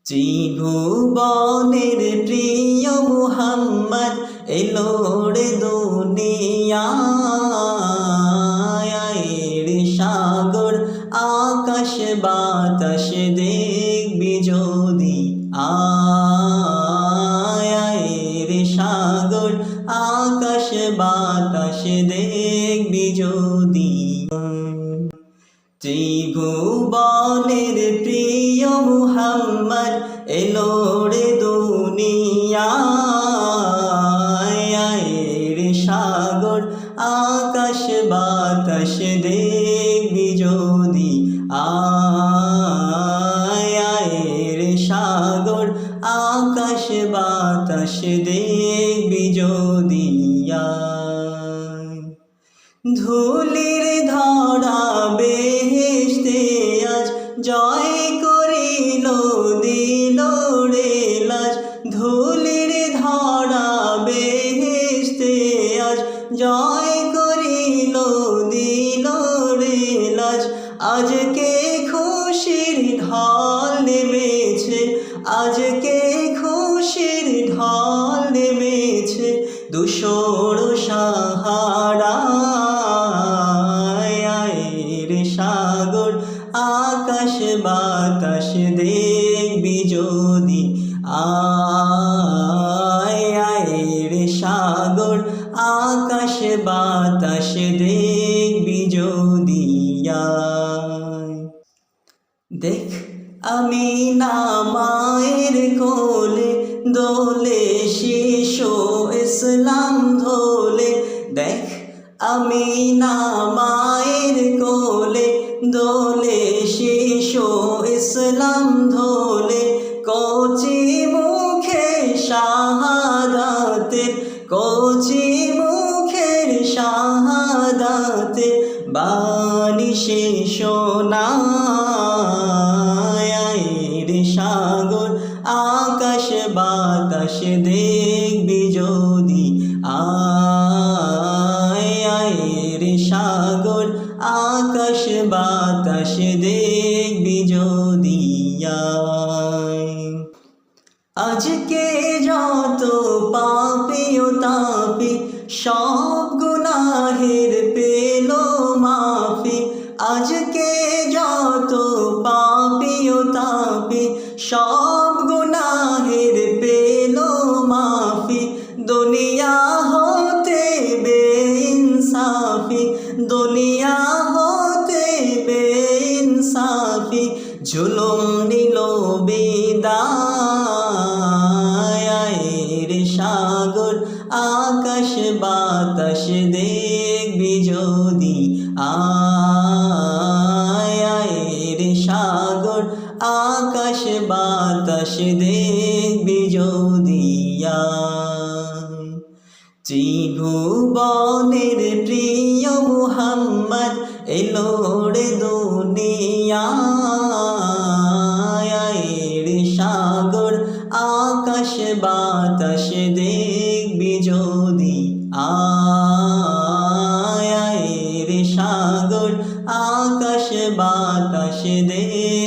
ত্রিভুবনের প্রিয় মুহাম্মদ এলো রে দুনিয়ায় রে সাগর আকাশ বাতাস দেখবি যদি আয় রে সাগর আকাশ বাতাস দেখবি যদি ত্রিভুবনের প্রিয় মুহাম্মদ এলো রে দুনিয়ায় রে সাগর আকাশ বাতাস দেখবি যদি আয় রে সাগর আকাশ বাতাস দেখবি যদি ধুলির ধরা বেহেশতে আজ জয় করিল দিল রে লাজ ধুলির ধরা বেহেশতে আজ জয় করিল দিল রে লাজ আজকে খুশির ঢল নেমেছে আজকে খুশির ঢল নেমেছে দুশোর সাহারা সাগর আকাশ বাতাস দেখবি যদি আয় রে সাগর আকাশ বাতাস দেখবি যদি দেখ আমি না মায়ের কোলে দোলে শিশু ইসলাম ধোলে দেখ আমি না মায়ের কোলে দোলে শিশু ইসলাম ধোলে কচি মুখে শাহাদাতের কচি মুখের শাহাদাতের বাণী সে শোনায় রে সাগর আকাশ বাতাস দেখবি যদি রে সাগর আকাশ বাতাস দেখবি যদি আজকে যত পাপী ও তাপী সব গুনাহের পেল মাফি আজকে যত পাপী ও তাপী সব গুনাহের পেল মাফি দুনিয়া হতে বেইনসাফি দুনিয়া হতে বেইনসাফি জুলুম নিল বিদায় রে সাগর আকাশ বাতাস দেখবি যদি আয় রে সাগর আকাশ বাতাস দেখবি যদি ত্রিভুবনের প্রিয় মুহাম্মদ এলো রে দুনিয়ায় রে সাগর আকাশ বাতাস দেখবি যদি আয় রে সাগর আকাশ বাতাস দেখবি